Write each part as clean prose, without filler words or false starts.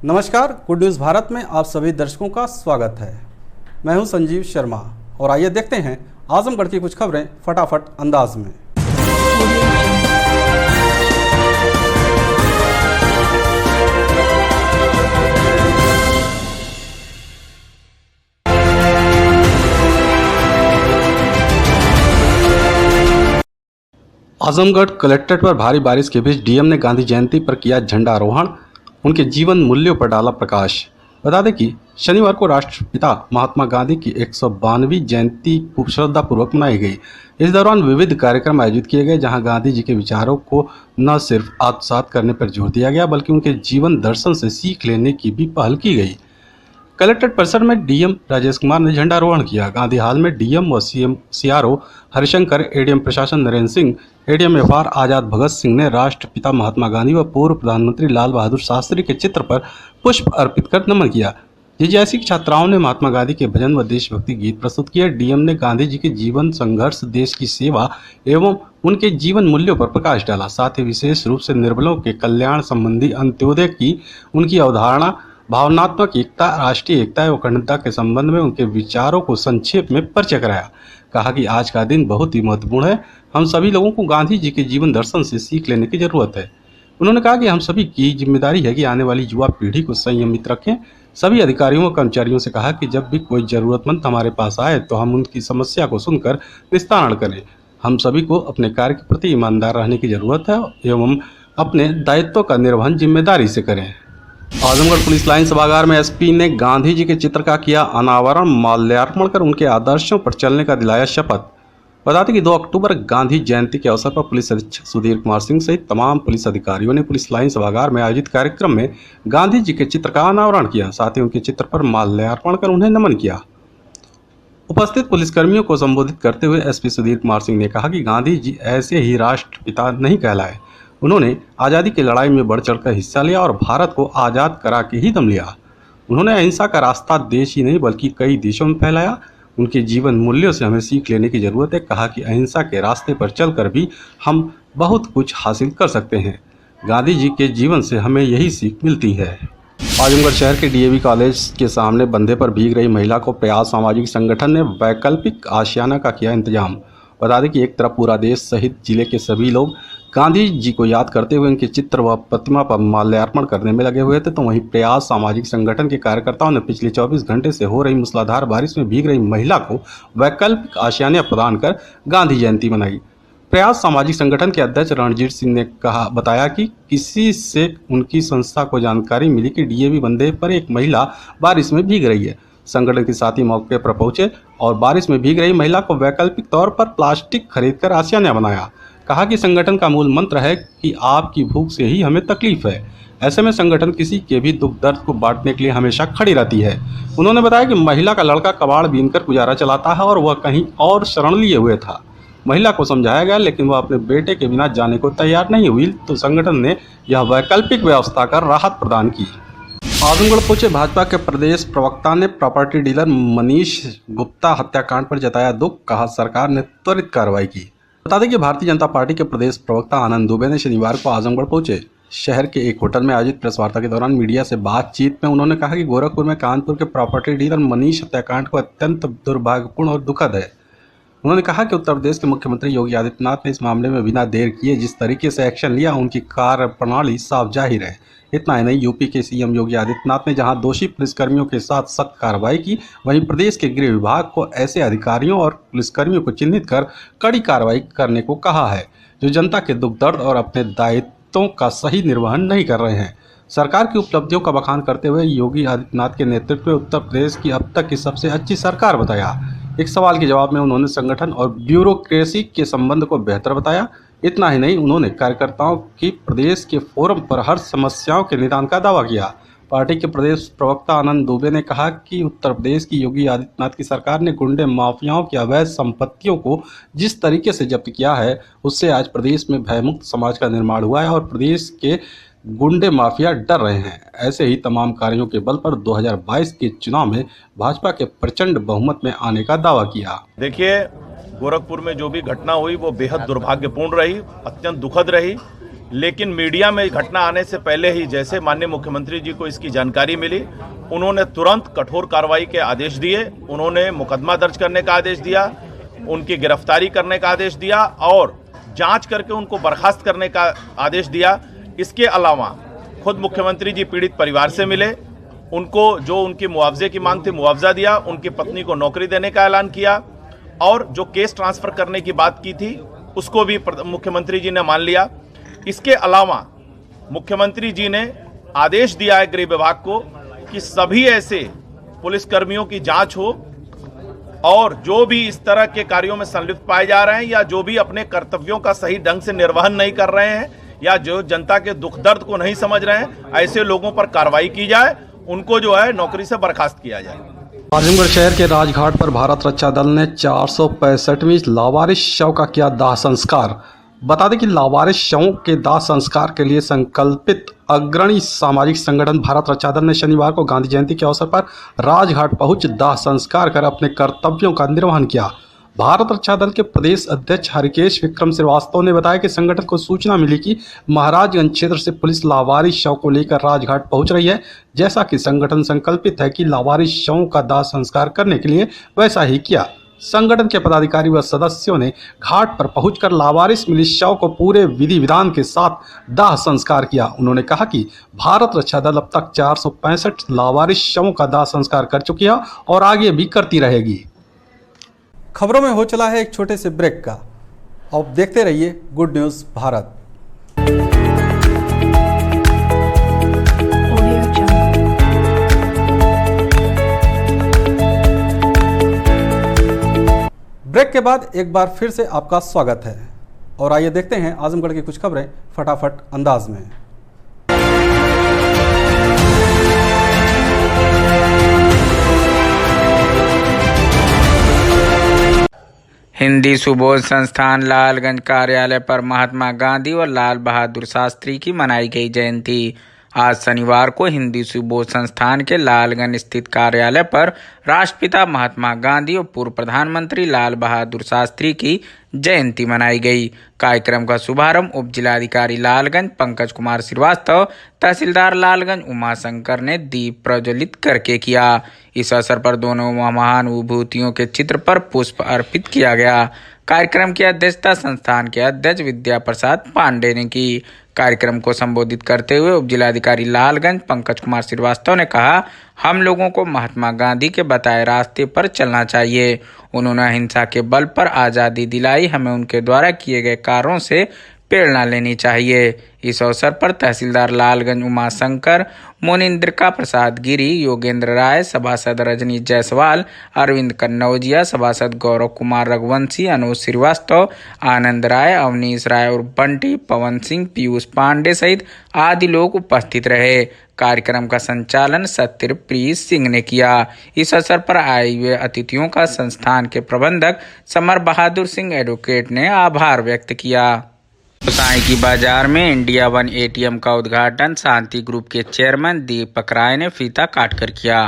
नमस्कार, good news Bharat में आप सभी दर्शकों का स्वागत है। मैं हूं संजीव शर्मा और आइए देखते हैं आजमगढ़ की कुछ खबरें फटाफट अंदाज में। आजमगढ़ कलेक्ट्रेट पर भारी बारिश के बीच डीएम ने गांधी जयंती पर किया झंडारोहण, उनके जीवन मूल्यों पर डाला प्रकाश। बता दें कि शनिवार को राष्ट्रपिता महात्मा गांधी की 192वीं जयंती श्रद्धापूर्वक मनाई गई। इस दौरान विविध कार्यक्रम आयोजित किए गए, जहां गांधी जी के विचारों को न सिर्फ आत्मसात करने पर जोर दिया गया, बल्कि उनके जीवन दर्शन से सीख लेने की भी पहल की गई। कलेक्ट्रेट परिसर में डीएम राजेश कुमार ने झंडारोहण किया। गांधी हाल में डीएम व सीएम सीआरओ हरिशंकर, एडीएम प्रशासन नरेंद्र सिंह, एडीएम एफआर आजाद भगत सिंह ने राष्ट्रपिता महात्मा गांधी व पूर्व प्रधानमंत्री लाल बहादुर शास्त्री के चित्र पर पुष्प अर्पित कर नमन किया। जेजेआईसी की छात्राओं ने महात्मा गांधी के भजन व देशभक्ति गीत प्रस्तुत किए। डीएम ने गांधी जी के जीवन, संघर्ष, देश की सेवा एवं उनके जीवन मूल्यों पर प्रकाश डाला। साथ ही विशेष रूप से निर्बलों के कल्याण संबंधी अंत्योदय की उनकी अवधारणा, भावनात्मक एकता, राष्ट्रीय एकता एवं अखंडता के संबंध में उनके विचारों को संक्षेप में परिचय कराया। कहा कि आज का दिन बहुत ही महत्वपूर्ण है, हम सभी लोगों को गांधी जी के जीवन दर्शन से सीख लेने की जरूरत है। उन्होंने कहा कि हम सभी की जिम्मेदारी है कि आने वाली युवा पीढ़ी को संयमित रखें। सभी अधिकारियों व कर्मचारियों से कहा कि जब भी कोई जरूरतमंद हमारे पास आए तो हम उनकी समस्या को सुनकर निस्तारण करें। हम सभी को अपने कार्य के प्रति ईमानदार रहने की जरूरत है एवं अपने दायित्व का निर्वहन जिम्मेदारी से करें। आजमगढ़ पुलिस लाइन सभागार में एसपी ने गांधी जी के चित्र का किया अनावरण, माल्यार्पण कर उनके आदर्शों पर चलने का दिलाया शपथ। बताते कि 2 अक्टूबर गांधी जयंती के अवसर पर पुलिस अधीक्षक सुधीर कुमार सिंह सहित तमाम पुलिस अधिकारियों ने पुलिस लाइन सभागार में आयोजित कार्यक्रम में गांधी जी के चित्र का अनावरण किया। साथ ही उनके चित्र पर माल्यार्पण कर उन्हें नमन किया। उपस्थित पुलिसकर्मियों को संबोधित करते हुए एसपी सुधीर कुमार सिंह ने कहा कि गांधी जी ऐसे ही राष्ट्रपिता नहीं कहलाए, उन्होंने आज़ादी की लड़ाई में बढ़ चढ़कर हिस्सा लिया और भारत को आज़ाद करा के ही दम लिया। उन्होंने अहिंसा का रास्ता देश ही नहीं बल्कि कई देशों में फैलाया। उनके जीवन मूल्यों से हमें सीख लेने की जरूरत है। कहा कि अहिंसा के रास्ते पर चलकर भी हम बहुत कुछ हासिल कर सकते हैं। गांधी जी के जीवन से हमें यही सीख मिलती है। आजमगढ़ शहर के डीएवी कॉलेज के सामने बंधे पर भीग रही महिला को प्रयास सामाजिक संगठन ने वैकल्पिक आशियाना का किया इंतजाम। बता दें कि एक तरफ पूरा देश सहित जिले के सभी लोग गांधी जी को याद करते हुए उनके चित्र व प्रतिमा पर माल्यार्पण करने में लगे हुए थे, तो वहीं प्रयास सामाजिक संगठन के कार्यकर्ताओं ने पिछले 24 घंटे से हो रही मूसलाधार बारिश में भीग रही महिला को वैकल्पिक आशियाना प्रदान कर गांधी जयंती मनाई। प्रयास सामाजिक संगठन के अध्यक्ष रणजीत सिंह ने बताया कि किसी से उनकी संस्था को जानकारी मिली कि डीएवी बंधे पर एक महिला बारिश में भीग रही है। संगठन के साथी मौके पर पहुंचे और बारिश में भीग रही महिला को वैकल्पिक तौर पर प्लास्टिक खरीदकर आशियाना बनाया। कहा कि संगठन का मूल मंत्र है कि आपकी भूख से ही हमें तकलीफ है। ऐसे में संगठन किसी के भी दुख दर्द को बांटने के लिए हमेशा खड़ी रहती है। उन्होंने बताया कि महिला का लड़का कबाड़ बीनकर गुजारा चलाता है और वह कहीं और शरण लिए हुए था। महिला को समझाया गया, लेकिन वह अपने बेटे के बिना जाने को तैयार नहीं हुई, तो संगठन ने यह वैकल्पिक व्यवस्था कर राहत प्रदान की। आजमगढ़ पहुंचे भाजपा के प्रदेश प्रवक्ता ने प्रॉपर्टी डीलर मनीष गुप्ता हत्याकांड पर जताया दुख। कहा सरकार ने त्वरित कार्रवाई की। बता दें कि भारतीय जनता पार्टी के प्रदेश प्रवक्ता आनंद दुबे ने शनिवार को आजमगढ़ पहुंचे। शहर के एक होटल में आयोजित प्रेस वार्ता के दौरान मीडिया से बातचीत में उन्होंने कहा कि गोरखपुर में कानपुर के प्रॉपर्टी डीलर मनीष हत्याकांड को अत्यंत दुर्भाग्यपूर्ण और दुखद है। उन्होंने कहा कि उत्तर प्रदेश के मुख्यमंत्री योगी आदित्यनाथ ने इस मामले में बिना देर किए जिस तरीके से एक्शन लिया, उनकी कार्यप्रणाली साफ जाहिर है। इतना ही नहीं, यूपी के सीएम योगी आदित्यनाथ ने जहां दोषी पुलिसकर्मियों के साथ सख्त कार्रवाई की, वहीं प्रदेश के गृह विभाग को ऐसे अधिकारियों और पुलिसकर्मियों को चिन्हित कर कड़ी कार्रवाई करने को कहा है जो जनता के दुख दर्द और अपने दायित्वों का सही निर्वहन नहीं कर रहे हैं। सरकार की उपलब्धियों का बखान करते हुए योगी आदित्यनाथ के नेतृत्व में उत्तर प्रदेश की अब तक की सबसे अच्छी सरकार बताया। एक सवाल के जवाब में उन्होंने संगठन और ब्यूरोक्रेसी के संबंध को बेहतर बताया। इतना ही नहीं, उन्होंने कार्यकर्ताओं की प्रदेश के फोरम पर हर समस्याओं के निदान का दावा किया। पार्टी के प्रदेश प्रवक्ता आनंद दुबे ने कहा कि उत्तर प्रदेश की योगी आदित्यनाथ की सरकार ने गुंडे माफियाओं की अवैध संपत्तियों को जिस तरीके से जब्त किया है, उससे आज प्रदेश में भयमुक्त समाज का निर्माण हुआ है और प्रदेश के गुंडे माफिया डर रहे हैं। ऐसे ही तमाम कार्यों के बल पर 2022 के चुनाव में भाजपा के प्रचंड बहुमत में आने का दावा किया। देखिए, गोरखपुर में जो भी घटना हुई वो बेहद दुर्भाग्यपूर्ण रही, अत्यंत दुखद रही। लेकिन मीडिया में घटना आने से पहले ही जैसे माननीय मुख्यमंत्री जी को इसकी जानकारी मिली, उन्होंने तुरंत कठोर कार्रवाई के आदेश दिए। उन्होंने मुकदमा दर्ज करने का आदेश दिया, उनकी गिरफ्तारी करने का आदेश दिया और जांच करके उनको बर्खास्त करने का आदेश दिया। इसके अलावा खुद मुख्यमंत्री जी पीड़ित परिवार से मिले, उनको जो उनकी मुआवजे की मांग थी मुआवजा दिया, उनकी पत्नी को नौकरी देने का ऐलान किया और जो केस ट्रांसफर करने की बात की थी उसको भी मुख्यमंत्री जी ने मान लिया। इसके अलावा मुख्यमंत्री जी ने आदेश दिया है गृह विभाग को कि सभी ऐसे पुलिसकर्मियों की जांच हो और जो भी इस तरह के कार्यों में संलिप्त पाए जा रहे हैं या जो भी अपने कर्तव्यों का सही ढंग से निर्वहन नहीं कर रहे हैं या जो जनता के दुख दर्द को नहीं समझ रहे हैं, ऐसे लोगों पर कार्रवाई की जाए, उनको जो है नौकरी से बर्खास्त किया जाए। आजमगढ़ शहर के राजघाट पर भारत रक्षा दल ने 465वीं लावारिस शव का किया दाह संस्कार। बता दें कि लावारिस शवों के दाह संस्कार के लिए संकल्पित अग्रणी सामाजिक संगठन भारत रक्षा दल ने शनिवार को गांधी जयंती के अवसर पर राजघाट पहुंच दाह संस्कार कर अपने कर्तव्यों का निर्वहन किया। भारत रक्षा दल के प्रदेश अध्यक्ष हरिकेश विक्रम श्रीवास्तव ने बताया कि संगठन को सूचना मिली कि महाराजगंज क्षेत्र से पुलिस लावारिस शव को लेकर राजघाट पहुंच रही है। जैसा कि संगठन संकल्पित है कि लावारिस शवों का दाह संस्कार करने के लिए वैसा ही किया। संगठन के पदाधिकारी व सदस्यों ने घाट पर पहुंचकर लावारिस मिले शव को पूरे विधि विधान के साथ दाह संस्कार किया। उन्होंने कहा कि भारत रक्षा दल अब तक 465 लावारिस शवों का दाह संस्कार कर चुकी है और आगे भी करती रहेगी। खबरों में हो चला है एक छोटे से ब्रेक का। अब देखते रहिए गुड न्यूज भारत। ब्रेक के बाद एक बार फिर से आपका स्वागत है और आइए देखते हैं आजमगढ़ की कुछ खबरें फटाफट अंदाज में। हिंदी सुबोध संस्थान लालगंज कार्यालय पर महात्मा गांधी और लाल बहादुर शास्त्री की मनाई गई जयंती। आज शनिवार को हिंदी सुबोध संस्थान के लालगंज स्थित कार्यालय पर राष्ट्रपिता महात्मा गांधी और पूर्व प्रधानमंत्री लाल बहादुर शास्त्री की जयंती मनाई गई। कार्यक्रम का शुभारंभ उप जिलाधिकारी लालगंज पंकज कुमार श्रीवास्तव, तहसीलदार लालगंज उमाशंकर ने दीप प्रज्वलित करके किया। इस अवसर पर दोनों महान विभूतियों के चित्र पर पुष्प अर्पित किया गया। कार्यक्रम की अध्यक्षता संस्थान के अध्यक्ष विद्या प्रसाद पांडे ने की। कार्यक्रम को संबोधित करते हुए उप जिलाधिकारी लालगंज पंकज कुमार श्रीवास्तव ने कहा, हम लोगों को महात्मा गांधी के बताए रास्ते पर चलना चाहिए। उन्होंने अहिंसा के बल पर आज़ादी दिलाई, हमें उनके द्वारा किए गए कार्यों से प्रेरणा लेनी चाहिए। इस अवसर पर तहसीलदार लालगंज उमाशंकर, मोनिंद्रिका प्रसाद गिरी, योगेंद्र राय, सभासद रजनी जायसवाल, अरविंद कन्नौजिया, सभासद गौरव कुमार रघुवंशी, अनुज श्रीवास्तव, आनंद राय, अवनीश राय और बंटी, पवन सिंह, पीयूष पांडे सहित आदि लोग उपस्थित रहे। कार्यक्रम का संचालन सत्यप्रीत सिंह ने किया। इस अवसर पर आए हुए अतिथियों का संस्थान के प्रबंधक समर बहादुर सिंह एडवोकेट ने आभार व्यक्त किया। गोसाई की बाजार में इंडिया वन एटीएम का उद्घाटन शांति ग्रुप के चेयरमैन दीपक राय ने फीता काटकर किया।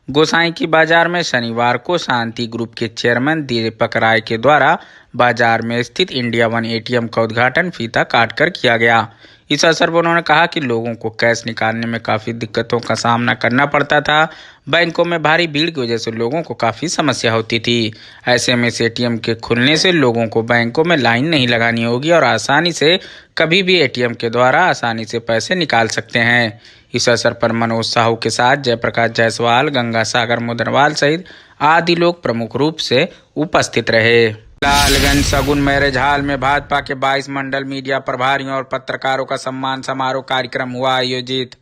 गोसाई की बाजार में शनिवार को शांति ग्रुप के चेयरमैन दीपक राय के द्वारा बाजार में स्थित इंडिया वन एटीएम का उद्घाटन फीता काटकर किया गया। इस अवसर पर उन्होंने कहा कि लोगों को कैश निकालने में काफ़ी दिक्कतों का सामना करना पड़ता था। बैंकों में भारी भीड़ की वजह से लोगों को काफ़ी समस्या होती थी। ऐसे में इस एटीएम के खुलने से लोगों को बैंकों में लाइन नहीं लगानी होगी और आसानी से कभी भी एटीएम के द्वारा आसानी से पैसे निकाल सकते हैं। इस अवसर पर मनोज साहू के साथ जयप्रकाश जायसवाल, गंगा सागर मुदनवाल सहित आदि लोग प्रमुख रूप से उपस्थित रहे। लालगंज सगुन मैरिज हॉल में भाजपा के 22 मंडल मीडिया प्रभारियों और पत्रकारों का सम्मान समारोह कार्यक्रम हुआ आयोजित।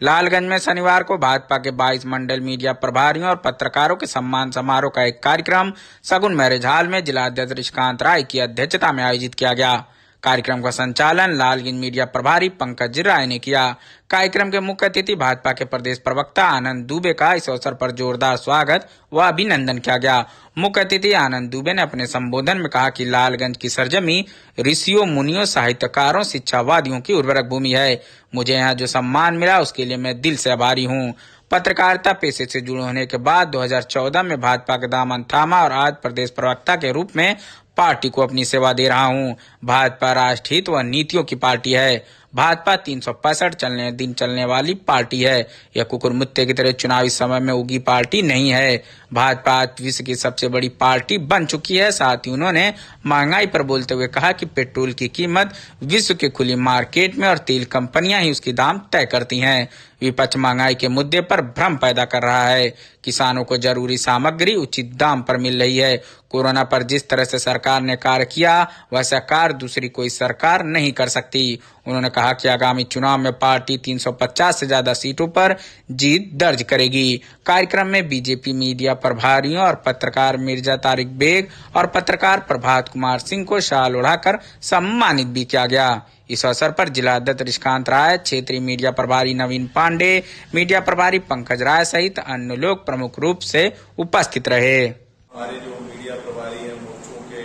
लालगंज में शनिवार को भाजपा के 22 मंडल मीडिया प्रभारियों और पत्रकारों के सम्मान समारोह का एक कार्यक्रम सगुन मैरिज हॉल में जिलाध्यक्ष ऋषिकांत राय की अध्यक्षता में आयोजित किया गया। कार्यक्रम का संचालन लालगंज मीडिया प्रभारी पंकज राय ने किया। कार्यक्रम के मुख्य अतिथि भाजपा के प्रदेश प्रवक्ता आनंद दुबे का इस अवसर पर जोरदार स्वागत व अभिनंदन किया गया। मुख्य अतिथि आनंद दुबे ने अपने संबोधन में कहा कि लालगंज की सरजमी ऋषियों, मुनियों, साहित्यकारों, शिक्षावादियों की उर्वरक भूमि है। मुझे यहाँ जो सम्मान मिला उसके लिए मैं दिल से आभारी हूँ। पत्रकारिता पेशे से जुड़े होने के बाद 2014 में भाजपा का दामन थामा और आज प्रदेश प्रवक्ता के रूप में पार्टी को अपनी सेवा दे रहा हूं। भाजपा राष्ट्रहित व नीतियों की पार्टी है। भाजपा 365 दिन चलने वाली पार्टी है। यह कुकुर मुत्ते की तरह चुनावी समय में उगी पार्टी नहीं है। भाजपा आज विश्व की सबसे बड़ी पार्टी बन चुकी है। साथ ही उन्होंने महंगाई पर बोलते हुए कहा कि पेट्रोल की कीमत विश्व के खुली मार्केट में और तेल कंपनियां ही उसकी दाम तय करती हैं। विपक्ष महंगाई के मुद्दे पर भ्रम पैदा कर रहा है। किसानों को जरूरी सामग्री उचित दाम पर मिल रही है। कोरोना पर जिस तरह से सरकार ने कार्य किया वैसा कार्य दूसरी कोई सरकार नहीं कर सकती। उन्होंने कहा कि आगामी चुनाव में पार्टी 350 से ज्यादा सीटों पर जीत दर्ज करेगी। कार्यक्रम में बीजेपी मीडिया प्रभारियों और पत्रकार मिर्जा तारिक बेग और पत्रकार प्रभात कुमार सिंह को शाल उड़ाकर सम्मानित भी किया गया। इस अवसर पर जिला अध्यक्ष ऋषिकांत राय, क्षेत्रीय मीडिया प्रभारी नवीन पांडे, मीडिया प्रभारी पंकज राय सहित अन्य लोग प्रमुख रूप से उपस्थित रहे। हमारे जो मीडिया प्रभारी हैं मोर्चों के,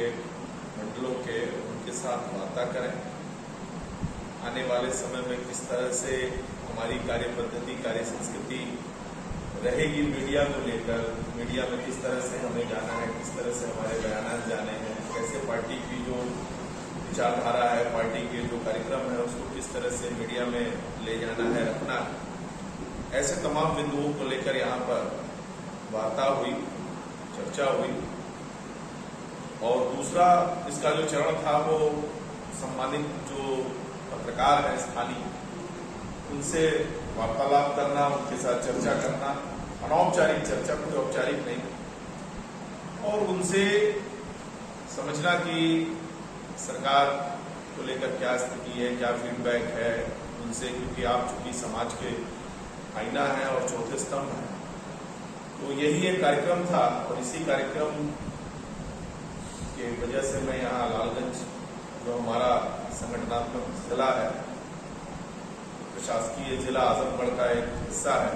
मंडलों के, उनके साथ वार्ता करें। आने वाले समय में किस तरह से हमारी कार्य पद्धति, कार्य संस्कृति रहेगी मीडिया को लेकर, मीडिया में किस तरह से हमें जाना है, किस तरह से हमारे बयान जाने हैं, कैसे पार्टी की जो विचारधारा है, पार्टी के जो कार्यक्रम है उसको किस तरह से मीडिया में ले जाना है, रखना है। ऐसे तमाम बिंदुओं को लेकर यहाँ पर वार्ता हुई, चर्चा हुई। और दूसरा इसका जो चरण था वो सम्मानित जो पत्रकार है स्थानीय, उनसे वार्तालाप करना, उनके साथ चर्चा करना, अनौपचारिक चर्चा, कोई औपचारिक नहीं, और उनसे समझना कि सरकार को लेकर क्या स्थिति है, क्या फीडबैक है उनसे, क्योंकि आप चूंकि समाज के आईना है और चौथे स्तंभ है। तो यही एक कार्यक्रम था और इसी कार्यक्रम के वजह से मैं यहाँ लालगंज, जो हमारा संगठनात्मक जिला है, प्रशासकीय जिला आजमगढ़ का एक हिस्सा है,